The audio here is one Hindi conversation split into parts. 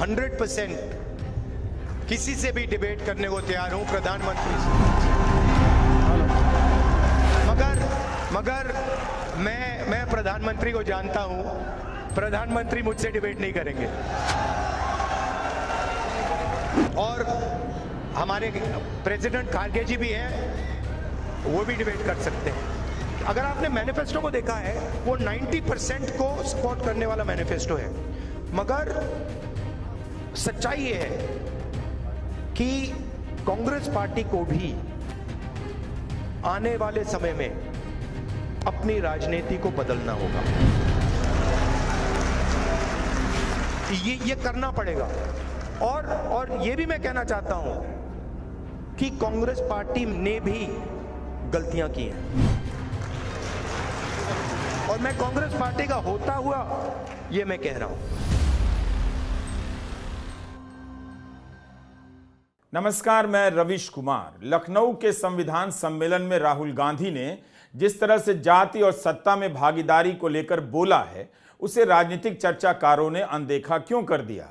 100% किसी से भी डिबेट करने को तैयार हूं, प्रधानमंत्री से। मगर मैं प्रधानमंत्री को जानता हूं, प्रधानमंत्री मुझसे डिबेट नहीं करेंगे। और हमारे प्रेसिडेंट खारगे जी भी हैं, वो भी डिबेट कर सकते हैं। अगर आपने मैनिफेस्टो को देखा है, वो 90% को सपोर्ट करने वाला मैनिफेस्टो है। मगर सच्चाई ये है कि कांग्रेस पार्टी को भी आने वाले समय में अपनी राजनीति को बदलना होगा। ये करना पड़ेगा। और ये भी मैं कहना चाहता हूं कि कांग्रेस पार्टी ने भी गलतियां की हैं, और मैं कांग्रेस पार्टी का होता हुआ ये मैं कह रहा हूं। नमस्कार, मैं रविश कुमार। लखनऊ के संविधान सम्मेलन में राहुल गांधी ने जिस तरह से जाति और सत्ता में भागीदारी को लेकर बोला है, उसे राजनीतिक चर्चाकारों ने अनदेखा क्यों कर दिया।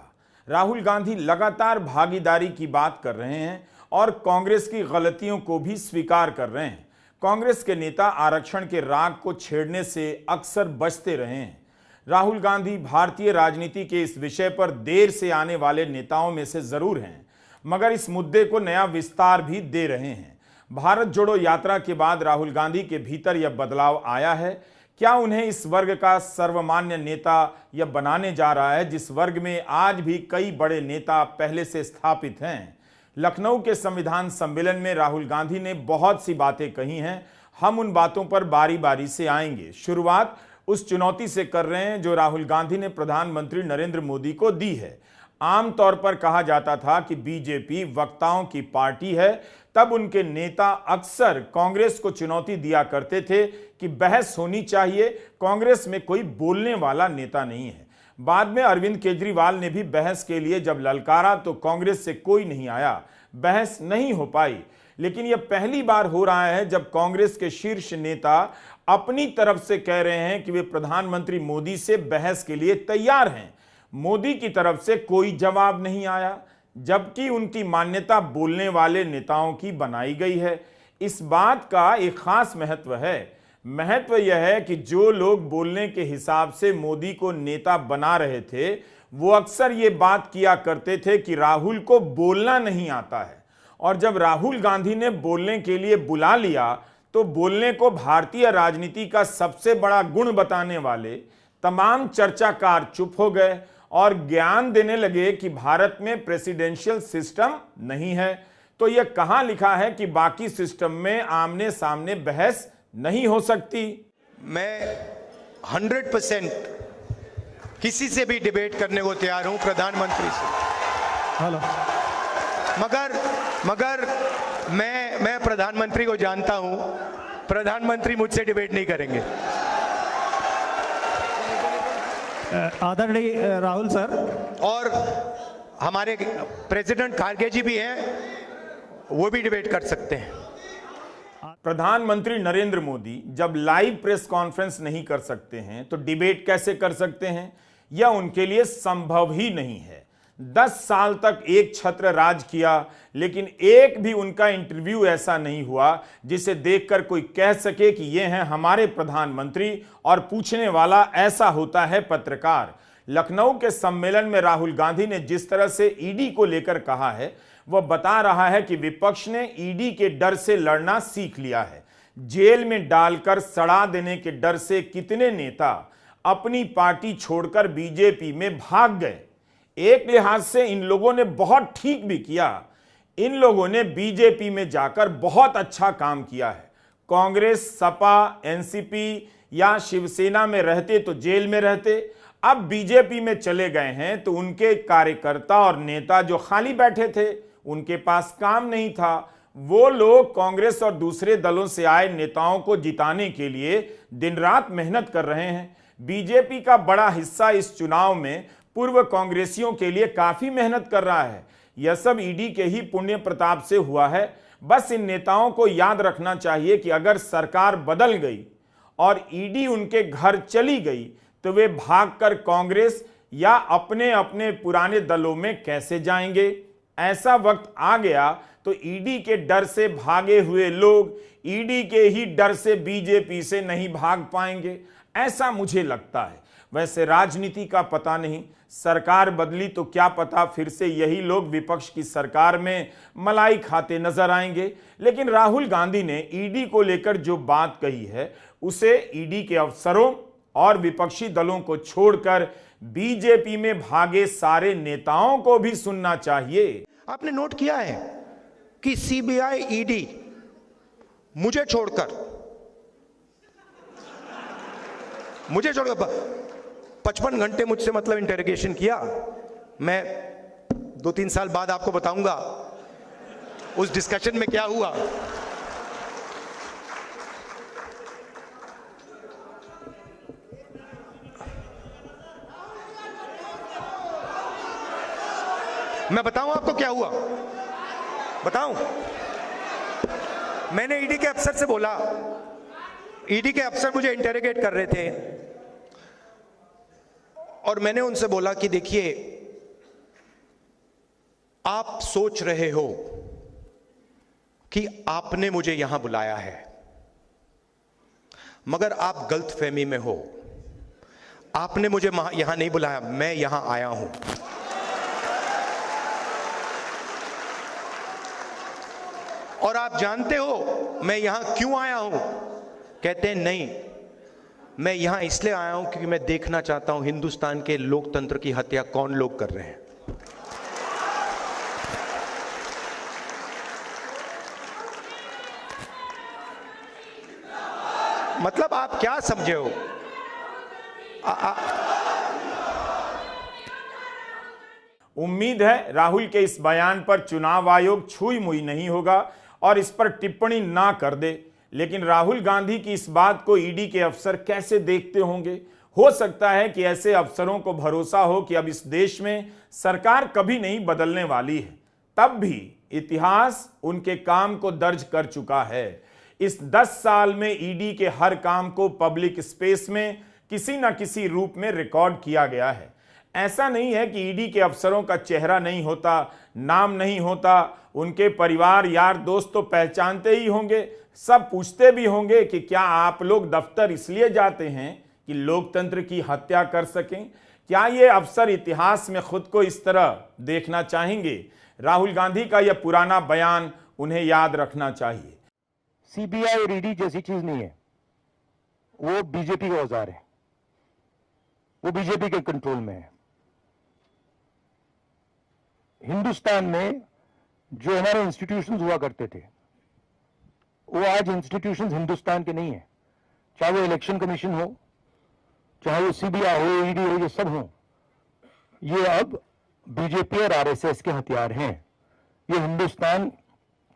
राहुल गांधी लगातार भागीदारी की बात कर रहे हैं और कांग्रेस की गलतियों को भी स्वीकार कर रहे हैं। कांग्रेस के नेता आरक्षण के राग को छेड़ने से अक्सर बचते रहे हैं। राहुल गांधी भारतीय राजनीति के इस विषय पर देर से आने वाले नेताओं में से जरूर हैं, मगर इस मुद्दे को नया विस्तार भी दे रहे हैं। भारत जोड़ो यात्रा के बाद राहुल गांधी के भीतर यह बदलाव आया है। क्या उन्हें इस वर्ग का सर्वमान्य नेता यह बनाने जा रहा है, जिस वर्ग में आज भी कई बड़े नेता पहले से स्थापित हैं। लखनऊ के संविधान सम्मेलन में राहुल गांधी ने बहुत सी बातें कही हैं। हम उन बातों पर बारी बारी से आएंगे। शुरुआत उस चुनौती से कर रहे हैं जो राहुल गांधी ने प्रधानमंत्री नरेंद्र मोदी को दी है। आमतौर पर कहा जाता था कि बीजेपी वक्ताओं की पार्टी है, तब उनके नेता अक्सर कांग्रेस को चुनौती दिया करते थे कि बहस होनी चाहिए, कांग्रेस में कोई बोलने वाला नेता नहीं है। बाद में अरविंद केजरीवाल ने भी बहस के लिए जब ललकारा तो कांग्रेस से कोई नहीं आया, बहस नहीं हो पाई। लेकिन यह पहली बार हो रहा है जब कांग्रेस के शीर्ष नेता अपनी तरफ से कह रहे हैं कि वे प्रधानमंत्री मोदी से बहस के लिए तैयार हैं। मोदी की तरफ से कोई जवाब नहीं आया, जबकि उनकी मान्यता बोलने वाले नेताओं की बनाई गई है। इस बात का एक खास महत्व है। महत्व यह है कि जो लोग बोलने के हिसाब से मोदी को नेता बना रहे थे, वो अक्सर ये बात किया करते थे कि राहुल को बोलना नहीं आता है। और जब राहुल गांधी ने बोलने के लिए बुला लिया तो बोलने को भारतीय राजनीति का सबसे बड़ा गुण बताने वाले तमाम चर्चाकार चुप हो गए और ज्ञान देने लगे कि भारत में प्रेसिडेंशियल सिस्टम नहीं है। तो यह कहां लिखा है कि बाकी सिस्टम में आमने सामने बहस नहीं हो सकती। मैं 100% किसी से भी डिबेट करने को तैयार हूं, प्रधानमंत्री से। हेलो। मगर मैं प्रधानमंत्री को जानता हूं, प्रधानमंत्री मुझसे डिबेट नहीं करेंगे। आदरणीय राहुल सर, और हमारे प्रेसिडेंट खारगे जी भी हैं, वो भी डिबेट कर सकते हैं। प्रधानमंत्री नरेंद्र मोदी जब लाइव प्रेस कॉन्फ्रेंस नहीं कर सकते हैं तो डिबेट कैसे कर सकते हैं? यह उनके लिए संभव ही नहीं है। 10 साल तक एक छत्र राज किया, लेकिन एक भी उनका इंटरव्यू ऐसा नहीं हुआ जिसे देखकर कोई कह सके कि ये हैं हमारे प्रधानमंत्री, और पूछने वाला ऐसा होता है पत्रकार। लखनऊ के सम्मेलन में राहुल गांधी ने जिस तरह से ईडी को लेकर कहा है, वह बता रहा है कि विपक्ष ने ईडी के डर से लड़ना सीख लिया है। जेल में डालकर सड़ा देने के डर से कितने नेता अपनी पार्टी छोड़कर बीजेपी में भाग गए। एक लिहाज से इन लोगों ने बहुत ठीक भी किया। इन लोगों ने बीजेपी में जाकर बहुत अच्छा काम किया है। कांग्रेस, सपा, एनसीपी या शिवसेना में रहते तो जेल में रहते, अब बीजेपी में चले गए हैं तो उनके कार्यकर्ता और नेता जो खाली बैठे थे, उनके पास काम नहीं था, वो लोग कांग्रेस और दूसरे दलों से आए नेताओं को जिताने के लिए दिन रात मेहनत कर रहे हैं। बीजेपी का बड़ा हिस्सा इस चुनाव में पूर्व कांग्रेसियों के लिए काफी मेहनत कर रहा है। यह सब ईडी के ही पुण्य प्रताप से हुआ है। बस इन नेताओं को याद रखना चाहिए कि अगर सरकार बदल गई और ईडी उनके घर चली गई तो वे भागकर कांग्रेस या अपने अपने पुराने दलों में कैसे जाएंगे? ऐसा वक्त आ गया तो ईडी के डर से भागे हुए लोग ईडी के ही डर से बीजेपी से नहीं भाग पाएंगे, ऐसा मुझे लगता है। वैसे राजनीति का पता नहीं, सरकार बदली तो क्या पता फिर से यही लोग विपक्ष की सरकार में मलाई खाते नजर आएंगे। लेकिन राहुल गांधी ने ईडी को लेकर जो बात कही है उसे ईडी के अफसरों और विपक्षी दलों को छोड़कर बीजेपी में भागे सारे नेताओं को भी सुनना चाहिए। आपने नोट किया है कि सीबीआई, ईडी मुझे छोड़कर 55 घंटे मुझसे मतलब इंटरोगेशन किया। मैं 2-3 साल बाद आपको बताऊंगा उस डिस्कशन में क्या हुआ। मैं बताऊं आपको क्या हुआ, बताऊं? मैंने ईडी के अफसर से बोला, ईडी के अफसर मुझे इंटरोगेट कर रहे थे और मैंने उनसे बोला कि देखिए, आप सोच रहे हो कि आपने मुझे यहां बुलाया है, मगर आप गलतफहमी में हो। आपने मुझे यहां नहीं बुलाया, मैं यहां आया हूं। और आप जानते हो मैं यहां क्यों आया हूं? कहते हैं नहीं, मैं यहां इसलिए आया हूं क्योंकि मैं देखना चाहता हूं हिंदुस्तान के लोकतंत्र की हत्या कौन लोग कर रहे हैं। मतलब आप क्या समझे हो? उम्मीद है राहुल के इस बयान पर चुनाव आयोग छुई मुई नहीं होगा और इस पर टिप्पणी ना कर दे। लेकिन राहुल गांधी की इस बात को ईडी के अफसर कैसे देखते होंगे? हो सकता है कि ऐसे अफसरों को भरोसा हो कि अब इस देश में सरकार कभी नहीं बदलने वाली है। तब भी इतिहास उनके काम को दर्ज कर चुका है। इस 10 साल में ईडी के हर काम को पब्लिक स्पेस में किसी न किसी रूप में रिकॉर्ड किया गया है। ऐसा नहीं है कि ईडी के अफसरों का चेहरा नहीं होता, नाम नहीं होता, उनके परिवार यार दोस्त तो पहचानते ही होंगे। सब पूछते भी होंगे कि क्या आप लोग दफ्तर इसलिए जाते हैं कि लोकतंत्र की हत्या कर सकें? क्या ये अफसर इतिहास में खुद को इस तरह देखना चाहेंगे? राहुल गांधी का यह पुराना बयान उन्हें याद रखना चाहिए। सीबीआई और ईडी जैसी चीज नहीं है, वो बीजेपी का औजार है, वो बीजेपी के कंट्रोल में है। हिंदुस्तान में जो हमारे इंस्टीट्यूशंस हुआ करते थे वो आज इंस्टीट्यूशंस हिंदुस्तान के नहीं है। चाहे वो इलेक्शन कमीशन हो, चाहे वो सीबीआई हो, ईडी हो, ये सब हो, ये अब बीजेपी और आरएसएस के हथियार हैं। ये हिंदुस्तान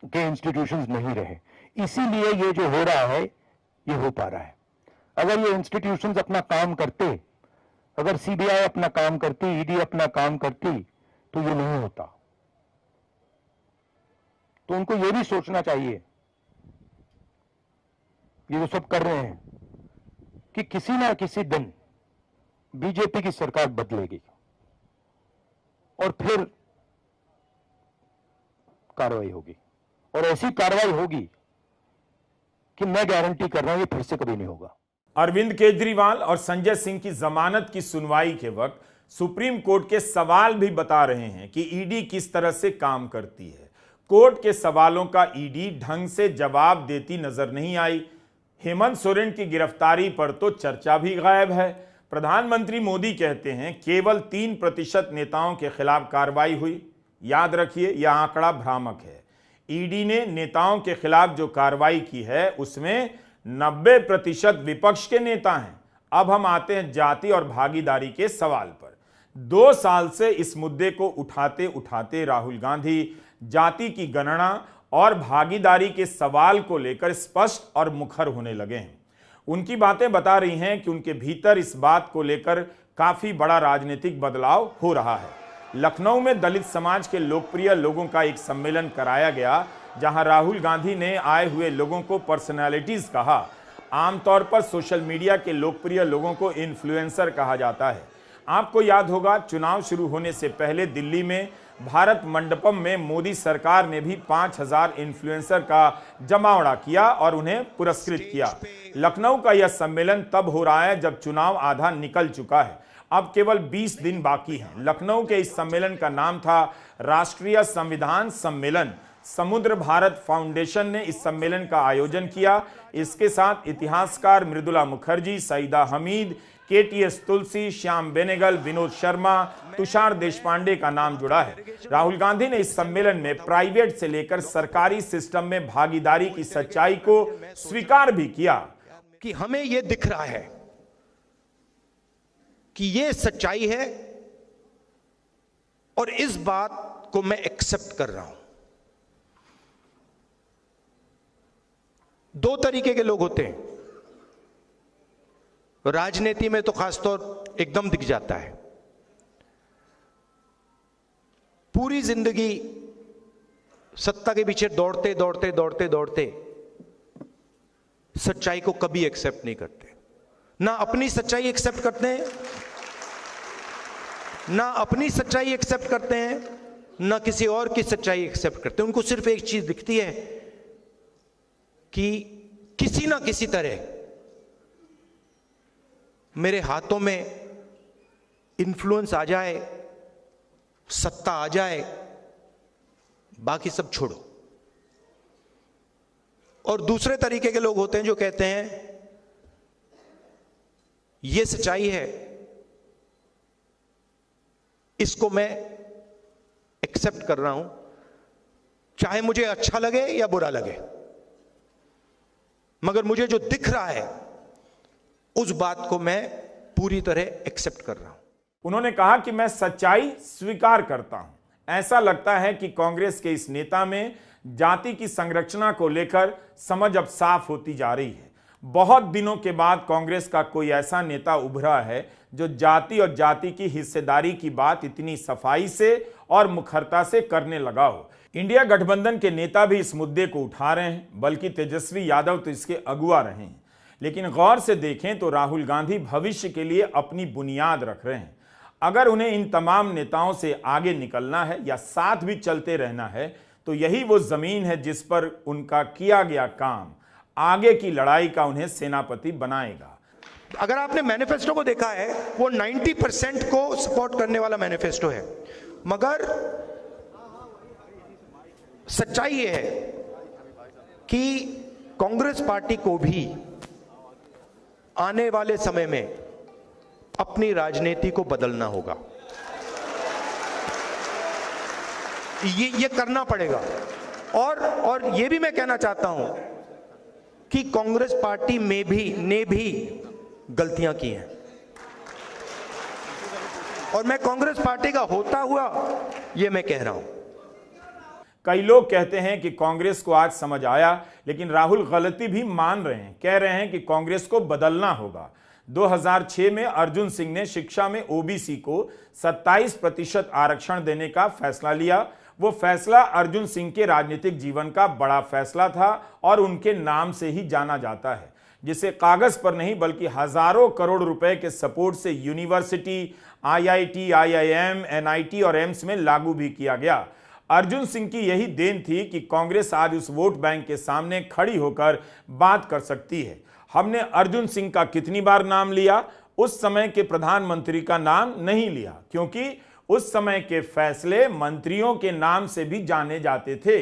के इंस्टीट्यूशंस नहीं रहे। इसीलिए ये जो हो रहा है ये हो पा रहा है। अगर ये इंस्टीट्यूशंस अपना काम करते, अगर सीबीआई अपना काम करती, ईडी अपना काम करती, तो ये नहीं होता। तो उनको ये भी सोचना चाहिए, ये जो सब कर रहे हैं, कि किसी ना किसी दिन बीजेपी की सरकार बदलेगी और फिर कार्रवाई होगी, और ऐसी कार्रवाई होगी कि मैं गारंटी कर रहा हूं ये फिर से कभी नहीं होगा। अरविंद केजरीवाल और संजय सिंह की जमानत की सुनवाई के वक्त सुप्रीम कोर्ट के सवाल भी बता रहे हैं कि ईडी किस तरह से काम करती है। कोर्ट के सवालों का ईडी ढंग से जवाब देती नजर नहीं आई। हेमंत सोरेन की गिरफ्तारी पर तो चर्चा भी गायब है। प्रधानमंत्री मोदी कहते हैं केवल 3% नेताओं के खिलाफ कार्रवाई हुई। याद रखिए, यह आंकड़ा भ्रामक है। ईडी ने नेताओं के खिलाफ जो कार्रवाई की है उसमें 90% विपक्ष के नेता हैं। अब हम आते हैं जाति और भागीदारी के सवाल पर। 2 साल से इस मुद्दे को उठाते उठाते राहुल गांधी जाति की गणना और भागीदारी के सवाल को लेकर स्पष्ट और मुखर होने लगे हैं। उनकी बातें बता रही हैं कि उनके भीतर इस बात को लेकर काफी बड़ा राजनीतिक बदलाव हो रहा है। लखनऊ में दलित समाज के लोकप्रिय लोगों का एक सम्मेलन कराया गया, जहां राहुल गांधी ने आए हुए लोगों को पर्सनालिटीज कहा। आमतौर पर सोशल मीडिया के लोकप्रिय लोगों को इन्फ्लुएंसर कहा जाता है। आपको याद होगा, चुनाव शुरू होने से पहले दिल्ली में भारत मंडपम में मोदी सरकार ने भी 5000 इन्फ्लुएंसर का जमावड़ा किया और उन्हें पुरस्कृत किया। लखनऊ का यह सम्मेलन तब हो रहा है जब चुनाव आधा निकल चुका है। अब केवल 20 दिन बाकी हैं। लखनऊ के इस सम्मेलन का नाम था राष्ट्रीय संविधान सम्मेलन। समुद्र भारत फाउंडेशन ने इस सम्मेलन का आयोजन किया। इसके साथ इतिहासकार मृदुला मुखर्जी, सईदा हमीद, केटीएस तुलसी, श्याम बेनेगल, विनोद शर्मा, तुषार देशपांडे का नाम जुड़ा है। राहुल गांधी ने इस सम्मेलन में प्राइवेट से लेकर सरकारी सिस्टम में भागीदारी की सच्चाई को स्वीकार भी किया कि हमें यह दिख रहा है कि यह सच्चाई है और इस बात को मैं एक्सेप्ट कर रहा हूं। दो तरीके के लोग होते हैं, राजनीति में तो खासतौर एकदम दिख जाता है। पूरी जिंदगी सत्ता के पीछे दौड़ते दौड़ते दौड़ते दौड़ते सच्चाई को कभी एक्सेप्ट नहीं करते। ना अपनी सच्चाई एक्सेप्ट करते हैं, ना अपनी सच्चाई एक्सेप्ट करते हैं, ना किसी और की सच्चाई एक्सेप्ट करते हैं। उनको सिर्फ एक चीज दिखती है कि किसी ना किसी तरह मेरे हाथों में इन्फ्लुएंस आ जाए, सत्ता आ जाए, बाकी सब छोड़ो। और दूसरे तरीके के लोग होते हैं जो कहते हैं ये सच्चाई है, इसको मैं एक्सेप्ट कर रहा हूं, चाहे मुझे अच्छा लगे या बुरा लगे, मगर मुझे जो दिख रहा है उस बात को मैं पूरी तरह एक्सेप्ट कर रहा हूं। उन्होंने कहा कि मैं सच्चाई स्वीकार करता हूं। ऐसा लगता है कि कांग्रेस के इस नेता में जाति की संरचना को लेकर समझ अब साफ होती जा रही है। बहुत दिनों के बाद कांग्रेस का कोई ऐसा नेता उभरा है जो जाति और जाति की हिस्सेदारी की बात इतनी सफाई से और मुखरता से करने लगा हो। इंडिया गठबंधन के नेता भी इस मुद्दे को उठा रहे हैं, बल्कि तेजस्वी यादव तो इसके अगुवा रहे हैं। लेकिन गौर से देखें तो राहुल गांधी भविष्य के लिए अपनी बुनियाद रख रहे हैं। अगर उन्हें इन तमाम नेताओं से आगे निकलना है या साथ भी चलते रहना है तो यही वो जमीन है जिस पर उनका किया गया काम आगे की लड़ाई का उन्हें सेनापति बनाएगा। अगर आपने मैनिफेस्टो को देखा है, वो 90% को सपोर्ट करने वाला मैनिफेस्टो है, मगर सच्चाई ये है कि कांग्रेस पार्टी को भी आने वाले समय में अपनी राजनीति को बदलना होगा। ये करना पड़ेगा। और ये भी मैं कहना चाहता हूं कि कांग्रेस पार्टी ने भी गलतियां की हैं, और मैं कांग्रेस पार्टी का होता हुआ ये मैं कह रहा हूं। कई लोग कहते हैं कि कांग्रेस को आज समझ आया, लेकिन राहुल गलती भी मान रहे हैं। कह रहे हैं कि कांग्रेस को बदलना होगा। 2006 में अर्जुन सिंह ने शिक्षा में ओबीसी को 27% आरक्षण देने का फैसला लिया। वो फैसला अर्जुन सिंह के राजनीतिक जीवन का बड़ा फैसला था और उनके नाम से ही जाना जाता है, जिसे कागज पर नहीं बल्कि हजारों करोड़ रुपए के सपोर्ट से यूनिवर्सिटी, IIT, IIM, NIT और एम्स में लागू भी किया गया। अर्जुन सिंह की यही देन थी कि कांग्रेस आज उस वोट बैंक के सामने खड़ी होकर बात कर सकती है। हमने अर्जुन सिंह का कितनी बार नाम लिया, उस समय के प्रधानमंत्री का नाम नहीं लिया, क्योंकि उस समय के फैसले मंत्रियों के नाम से भी जाने जाते थे।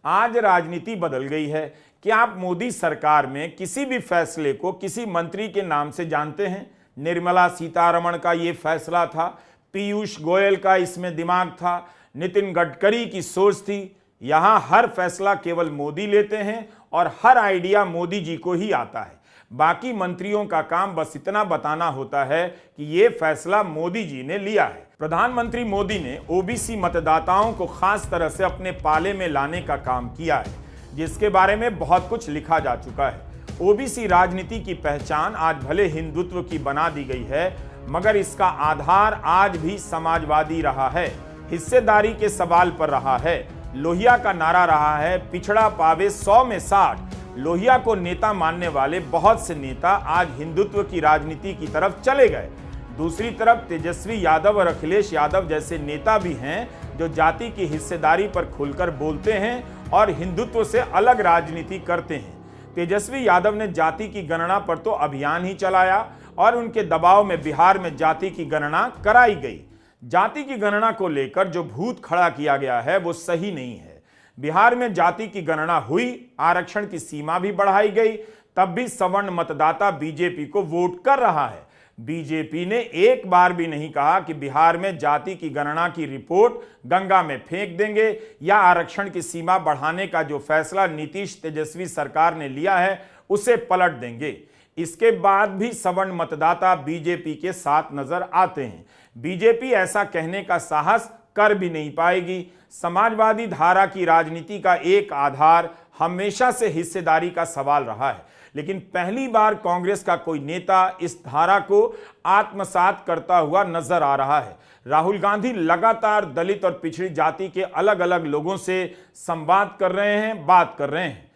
आज राजनीति बदल गई है। क्या आप मोदी सरकार में किसी भी फैसले को किसी मंत्री के नाम से जानते हैं? निर्मला सीतारमण का ये फैसला था, पीयूष गोयल का इसमें दिमाग था, नितिन गडकरी की सोच थी। यहां हर फैसला केवल मोदी लेते हैं और हर आइडिया मोदी जी को ही आता है। बाकी मंत्रियों का काम बस इतना बताना होता है कि ये फैसला मोदी जी ने लिया है। प्रधानमंत्री मोदी ने ओबीसी मतदाताओं को खास तरह से अपने पाले में लाने का काम किया है, जिसके बारे में बहुत कुछ लिखा जा चुका है। ओबीसी राजनीति की पहचान आज भले हिंदुत्व की बना दी गई है, मगर इसका आधार आज भी समाजवादी रहा है, हिस्सेदारी के सवाल पर रहा है। लोहिया का नारा रहा है, पिछड़ा पावे 100 में 60। लोहिया को नेता मानने वाले बहुत से नेता आज हिंदुत्व की राजनीति की तरफ चले गए। दूसरी तरफ तेजस्वी यादव और अखिलेश यादव जैसे नेता भी हैं जो जाति की हिस्सेदारी पर खुलकर बोलते हैं और हिंदुत्व से अलग राजनीति करते हैं। तेजस्वी यादव ने जाति की गणना पर तो अभियान ही चलाया और उनके दबाव में बिहार में जाति की गणना कराई गई। जाति की गणना को लेकर जो भूत खड़ा किया गया है वो सही नहीं है। बिहार में जाति की गणना हुई, आरक्षण की सीमा भी बढ़ाई गई, तब भी सवर्ण मतदाता बीजेपी को वोट कर रहा है। बीजेपी ने एक बार भी नहीं कहा कि बिहार में जाति की गणना की रिपोर्ट गंगा में फेंक देंगे या आरक्षण की सीमा बढ़ाने का जो फैसला नीतीश तेजस्वी सरकार ने लिया है उसे पलट देंगे। इसके बाद भी सवर्ण मतदाता बीजेपी के साथ नजर आते हैं। बीजेपी ऐसा कहने का साहस कर भी नहीं पाएगी। समाजवादी धारा की राजनीति का एक आधार हमेशा से हिस्सेदारी का सवाल रहा है, लेकिन पहली बार कांग्रेस का कोई नेता इस धारा को आत्मसात करता हुआ नजर आ रहा है। राहुल गांधी लगातार दलित और पिछड़ी जाति के अलग अलग लोगों से संवाद कर रहे हैं, बात कर रहे हैं।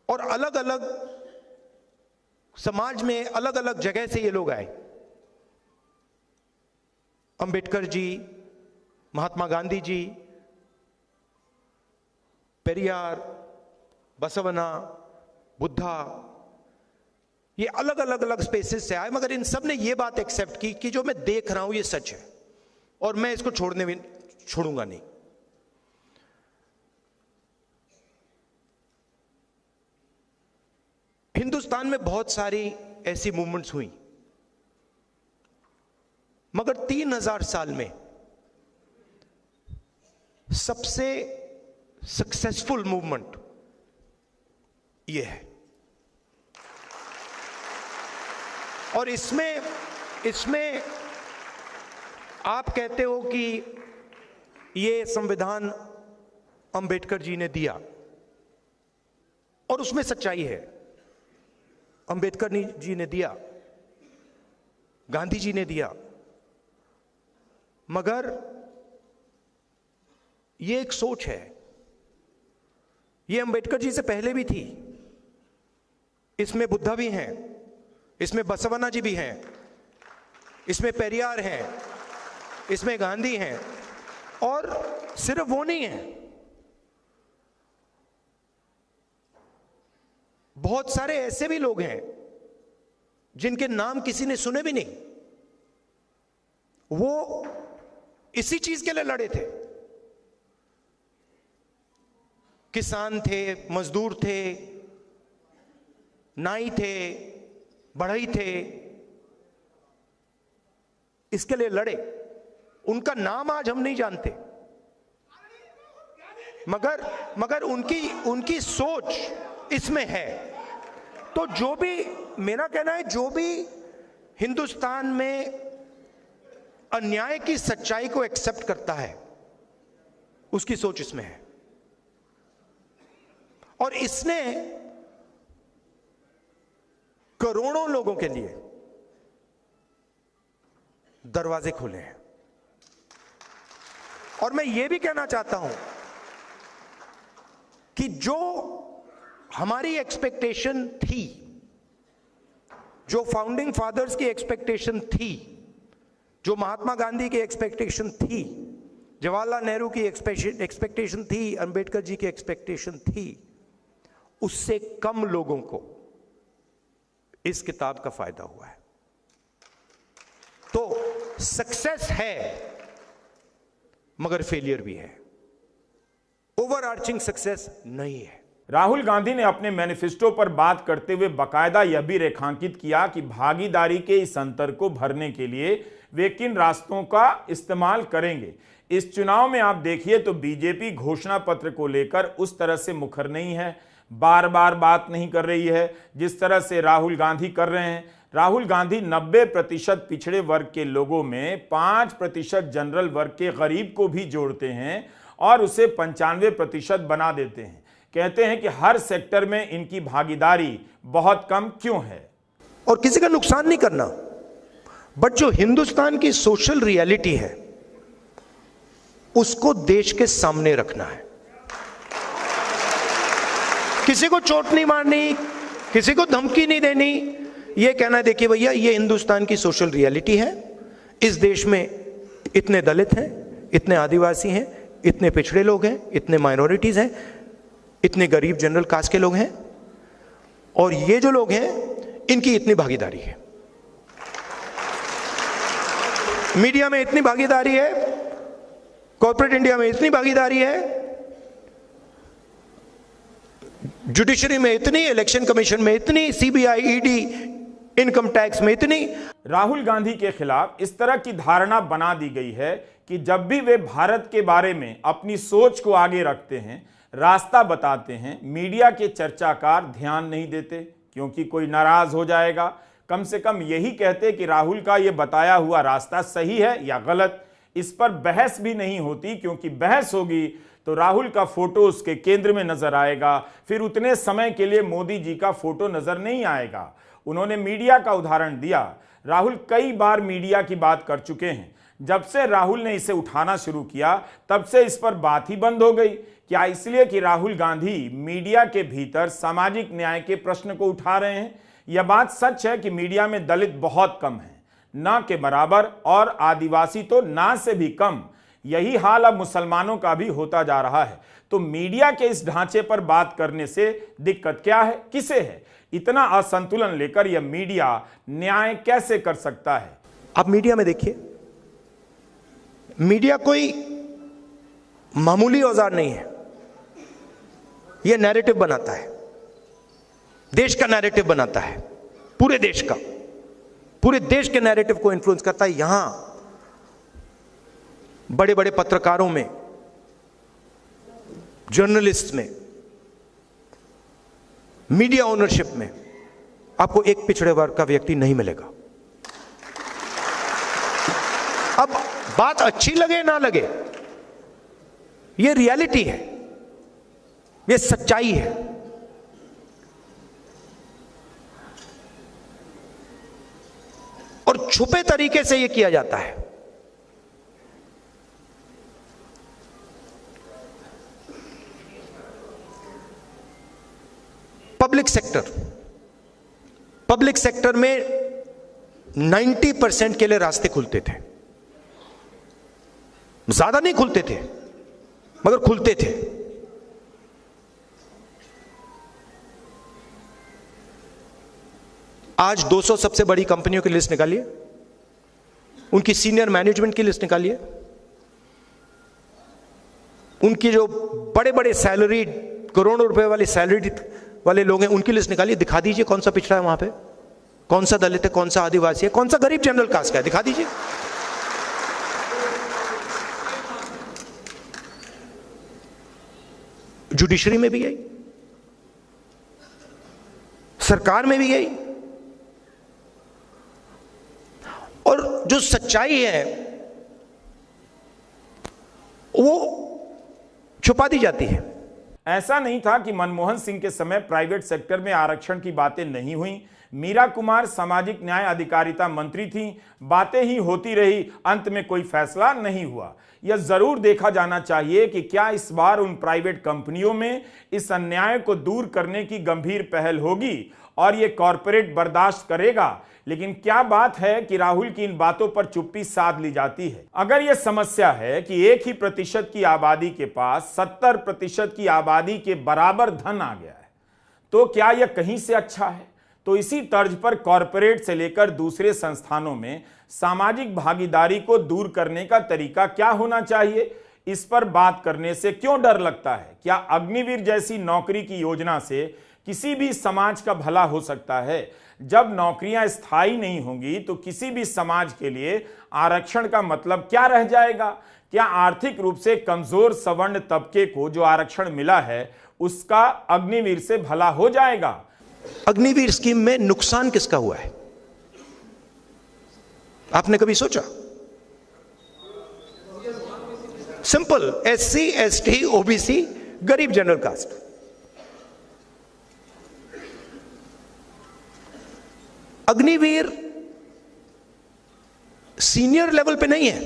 और अलग अलग समाज में अलग अलग जगह से ये लोग आए। अंबेडकर जी, महात्मा गांधी जी, पेरियार, बसवना, बुद्धा, ये अलग अलग स्पेसेस से आए, मगर इन सब ने ये बात एक्सेप्ट की कि जो मैं देख रहा हूं ये सच है और मैं इसको छोड़ूंगा नहीं। हिंदुस्तान में बहुत सारी ऐसी मूवमेंट्स हुई, मगर 3000 साल में सबसे सक्सेसफुल मूवमेंट ये है। और इसमें आप कहते हो कि ये संविधान अंबेडकर जी ने दिया, और उसमें सच्चाई है। अंबेडकर जी ने दिया, गांधी जी ने दिया, मगर ये एक सोच है। ये अंबेडकर जी से पहले भी थी। इसमें बुद्धा भी हैं, इसमें बसवना जी भी हैं, इसमें पेरियार हैं, इसमें गांधी हैं, और सिर्फ वो नहीं है, बहुत सारे ऐसे भी लोग हैं जिनके नाम किसी ने सुने भी नहीं। वो इसी चीज के लिए लड़े थे। किसान थे, मजदूर थे, नाई थे, बढ़ई थे, इसके लिए लड़े। उनका नाम आज हम नहीं जानते, मगर उनकी सोच इसमें है। तो जो भी, मेरा कहना है, जो भी हिंदुस्तान में अन्याय की सच्चाई को एक्सेप्ट करता है, उसकी सोच इसमें है। और इसने करोड़ों लोगों के लिए दरवाजे खोले हैं। और मैं यह भी कहना चाहता हूं कि जो हमारी एक्सपेक्टेशन थी, जो फाउंडिंग फादर्स की एक्सपेक्टेशन थी, जो महात्मा गांधी की एक्सपेक्टेशन थी, जवाहरलाल नेहरू की एक्सपेक्टेशन थी, अंबेडकर जी की एक्सपेक्टेशन थी, उससे कम लोगों को इस किताब का फायदा हुआ है। तो सक्सेस है, मगर फेलियर भी है। ओवरआर्चिंग सक्सेस नहीं है। राहुल गांधी ने अपने मैनिफेस्टो पर बात करते हुए बाकायदा यह भी रेखांकित किया कि भागीदारी के इस अंतर को भरने के लिए वे किन रास्तों का इस्तेमाल करेंगे। इस चुनाव में आप देखिए तो बीजेपी घोषणा पत्र को लेकर उस तरह से मुखर नहीं है, बार बार बात नहीं कर रही है जिस तरह से राहुल गांधी कर रहे हैं। राहुल गांधी 90% पिछड़े वर्ग के लोगों में 5% जनरल वर्ग के गरीब को भी जोड़ते हैं और उसे 95% बना देते हैं। कहते हैं कि हर सेक्टर में इनकी भागीदारी बहुत कम क्यों है। और किसी का नुकसान नहीं करना, बट जो हिंदुस्तान की सोशल रियलिटी है उसको देश के सामने रखना है। किसी को चोट नहीं मारनी, किसी को धमकी नहीं देनी, यह कहना है देखिए भैया ये हिंदुस्तान की सोशल रियलिटी है, इस देश में इतने दलित हैं, इतने आदिवासी हैं, इतने पिछड़े लोग हैं, इतने माइनॉरिटीज हैं, इतने गरीब जनरल कास्ट के लोग हैं, और ये जो लोग हैं इनकी इतनी भागीदारी है, मीडिया में इतनी भागीदारी है, कॉर्पोरेट इंडिया में इतनी भागीदारी है, जुडिशरी में इतनी, इलेक्शन कमीशन में इतनी, सीबीआई, ईडी, इनकम टैक्स में इतनी। राहुल गांधी के खिलाफ इस तरह की धारणा बना दी गई है कि जब भी वे भारत के बारे में अपनी सोच को आगे रखते हैं, रास्ता बताते हैं, मीडिया के चर्चाकार ध्यान नहीं देते क्योंकि कोई नाराज हो जाएगा। कम से कम यही कहते कि राहुल का यह बताया हुआ रास्ता सही है या गलत। इस पर बहस भी नहीं होती क्योंकि बहस होगी तो राहुल का फोटो उसके केंद्र में नजर आएगा, फिर उतने समय के लिए मोदी जी का फोटो नजर नहीं आएगा। उन्होंने मीडिया का उदाहरण दिया। राहुल कई बार मीडिया की बात कर चुके हैं। जब से राहुल ने इसे उठाना शुरू किया तब से इस पर बात ही बंद हो गई। क्या इसलिए कि राहुल गांधी मीडिया के भीतर सामाजिक न्याय के प्रश्न को उठा रहे हैं? यह बात सच है कि मीडिया में दलित बहुत कम है, ना के बराबर, और आदिवासी तो ना से भी कम। यही हाल अब मुसलमानों का भी होता जा रहा है। तो मीडिया के इस ढांचे पर बात करने से दिक्कत क्या है, किसे है? इतना असंतुलन लेकर यह मीडिया न्याय कैसे कर सकता है? आप मीडिया में देखिए, मीडिया कोई मामूली औजार नहीं है। यह नैरेटिव बनाता है, देश का नैरेटिव बनाता है, पूरे देश का, पूरे देश के नैरेटिव को इन्फ्लुएंस करता है। यहां बड़े बड़े पत्रकारों में, जर्नलिस्ट में, मीडिया ओनरशिप में आपको एक पिछड़े वर्ग का व्यक्ति नहीं मिलेगा। अब बात अच्छी लगे ना लगे, यह रियलिटी है, यह सच्चाई है। और छुपे तरीके से यह किया जाता है। पब्लिक सेक्टर में 90% के लिए रास्ते खुलते थे, ज्यादा नहीं खुलते थे मगर खुलते थे। आज 200 सबसे बड़ी कंपनियों की लिस्ट निकालिए, उनकी सीनियर मैनेजमेंट की लिस्ट निकालिए, उनकी जो बड़े बड़े सैलरी, करोड़ों रुपए वाली सैलरी वाले लोग हैं, उनकी लिस्ट निकालिए। दिखा दीजिए कौन सा पिछड़ा है वहां पे, कौन सा दलित है, कौन सा आदिवासी है, कौन सा गरीब जनरल कास्ट का है, दिखा दीजिए। जुडिशरी में भी यही, सरकार में भी यही। और जो सच्चाई है वो छुपा दी जाती है। ऐसा नहीं था कि मनमोहन सिंह के समय प्राइवेट सेक्टर में आरक्षण की बातें नहीं हुई। मीरा कुमार सामाजिक न्याय अधिकारिता मंत्री थी, बातें ही होती रही, अंत में कोई फैसला नहीं हुआ। यह जरूर देखा जाना चाहिए कि क्या इस बार उन प्राइवेट कंपनियों में इस अन्याय को दूर करने की गंभीर पहल होगी और यह कॉरपोरेट बर्दाश्त करेगा। लेकिन क्या बात है कि राहुल की इन बातों पर चुप्पी साध ली जाती है। अगर यह समस्या है कि 1% की आबादी के पास 70% की आबादी के बराबर धन आ गया है, तो क्या यह कहीं से अच्छा है? तो इसी तर्ज पर कॉरपोरेट से लेकर दूसरे संस्थानों में सामाजिक भागीदारी को दूर करने का तरीका क्या होना चाहिए, इस पर बात करने से क्यों डर लगता है? क्या अग्निवीर जैसी नौकरी की योजना से किसी भी समाज का भला हो सकता है? जब नौकरियां स्थायी नहीं होंगी तो किसी भी समाज के लिए आरक्षण का मतलब क्या रह जाएगा? क्या आर्थिक रूप से कमजोर सवर्ण तबके को जो आरक्षण मिला है उसका अग्निवीर से भला हो जाएगा? अग्निवीर स्कीम में नुकसान किसका हुआ है, आपने कभी सोचा? सिंपल, SC, ST, OBC, गरीब general caste. Agniveer senior level पे नहीं है,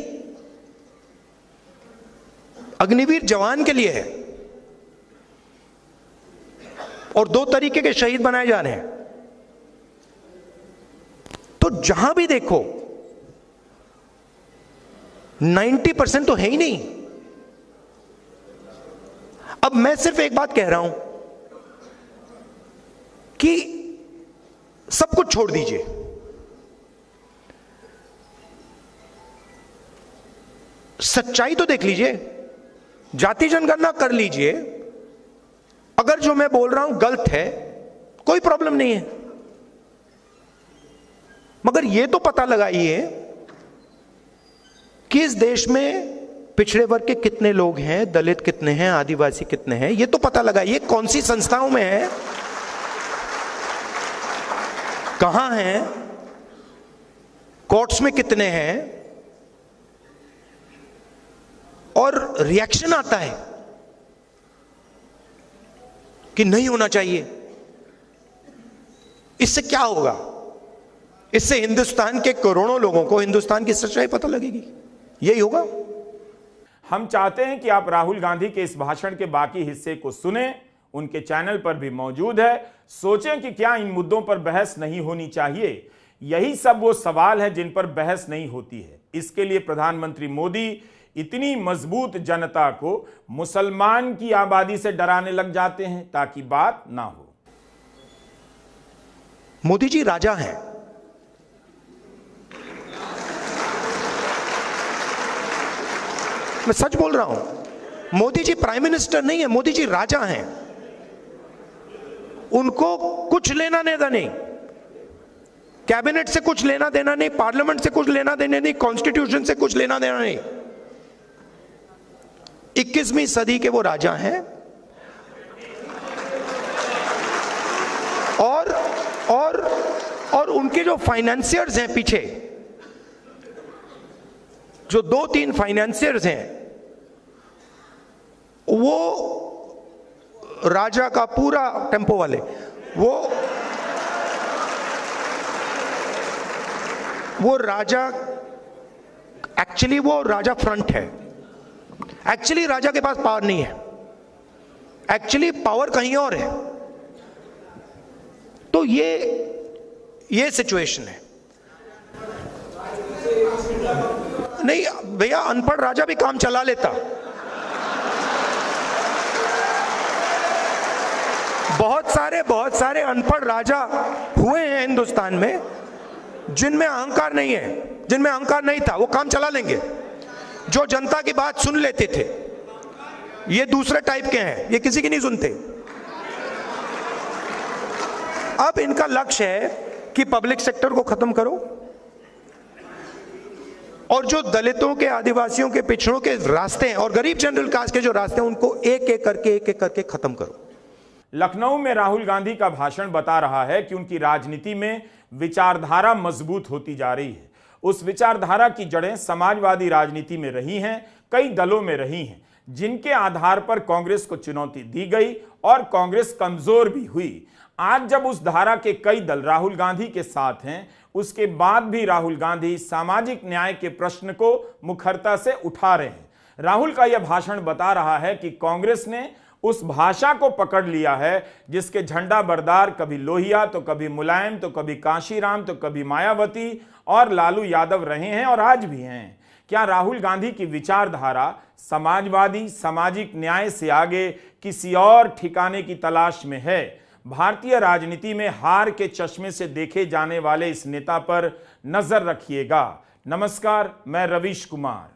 अग्निवीर जवान के लिए है। और 2 तरीके के शहीद बनाए जा रहे हैं। तो जहां भी देखो 90% तो है ही नहीं। अब मैं सिर्फ एक बात कह रहा हूं कि सब कुछ छोड़ दीजिए, सच्चाई तो देख लीजिए, जाति जनगणना कर लीजिए। अगर जो मैं बोल रहा हूं गलत है, कोई प्रॉब्लम नहीं है, मगर यह तो पता लगाइए कि इस देश में पिछड़े वर्ग के कितने लोग हैं, दलित कितने हैं, आदिवासी कितने हैं, यह तो पता लगाइए। कौन सी संस्थाओं में है, कहां हैं, कोर्ट्स में कितने हैं, और रिएक्शन आता है कि नहीं होना चाहिए। इससे क्या होगा? इससे हिंदुस्तान के करोड़ों लोगों को हिंदुस्तान की सच्चाई पता लगेगी, यही होगा। हम चाहते हैं कि आप राहुल गांधी के इस भाषण के बाकी हिस्से को सुने, उनके चैनल पर भी मौजूद है। सोचें कि क्या इन मुद्दों पर बहस नहीं होनी चाहिए। यही सब वो सवाल है जिन पर बहस नहीं होती है। इसके लिए प्रधानमंत्री मोदी इतनी मजबूत जनता को मुसलमान की आबादी से डराने लग जाते हैं ताकि बात ना हो। मोदी जी राजा हैं, मैं सच बोल रहा हूं। मोदी जी प्राइम मिनिस्टर नहीं है, मोदी जी राजा हैं। उनको कुछ लेना देना नहीं, कैबिनेट से कुछ लेना देना नहीं, पार्लियामेंट से कुछ लेना देना नहीं, कॉन्स्टिट्यूशन से कुछ लेना देना नहीं। 21वीं सदी के वो राजा हैं। और उनके जो फाइनेंसियर्स हैं पीछे, जो 2-3 फाइनेंसियर्स हैं, वो राजा का पूरा टेम्पो वाले, वो राजा, एक्चुअली वो राजा फ्रंट है। एक्चुअली राजा के पास पावर नहीं है, एक्चुअली पावर कहीं और है। तो ये सिचुएशन है। नहीं भैया, अनपढ़ राजा भी काम चला लेता। बहुत सारे अनपढ़ राजा हुए हैं हिंदुस्तान में, जिनमें अहंकार नहीं है, जिनमें अहंकार नहीं था, वो काम चला लेंगे। जो जनता की बात सुन लेते थे, ये दूसरे टाइप के हैं, ये किसी की नहीं सुनते। अब इनका लक्ष्य है कि पब्लिक सेक्टर को खत्म करो और जो दलितों के, आदिवासियों के, पिछड़ों के रास्ते हैं और गरीब जनरल कास्ट के जो रास्ते हैं, उनको एक एक करके खत्म करो। लखनऊ में राहुल गांधी का भाषण बता रहा है कि उनकी राजनीति में विचारधारा मजबूत होती जा रही है। उस विचारधारा की जड़ें समाजवादी राजनीति में रही हैं, कई दलों में रही हैं, जिनके आधार पर कांग्रेस को चुनौती दी गई और कांग्रेस कमजोर भी हुई। आज जब उस धारा के कई दल राहुल गांधी के साथ हैं, उसके बाद भी राहुल गांधी सामाजिक न्याय के प्रश्न को मुखरता से उठा रहे हैं। राहुल का यह भाषण बता रहा है कि कांग्रेस ने उस भाषा को पकड़ लिया है जिसके झंडा बरदार कभी लोहिया, तो कभी मुलायम, तो कभी कांशीराम, तो कभी मायावती और लालू यादव रहे हैं और आज भी हैं। क्या राहुल गांधी की विचारधारा समाजवादी, सामाजिक न्याय से आगे किसी और ठिकाने की तलाश में है? भारतीय राजनीति में हार के चश्मे से देखे जाने वाले इस नेता पर नजर रखिएगा। नमस्कार, मैं रवीश कुमार।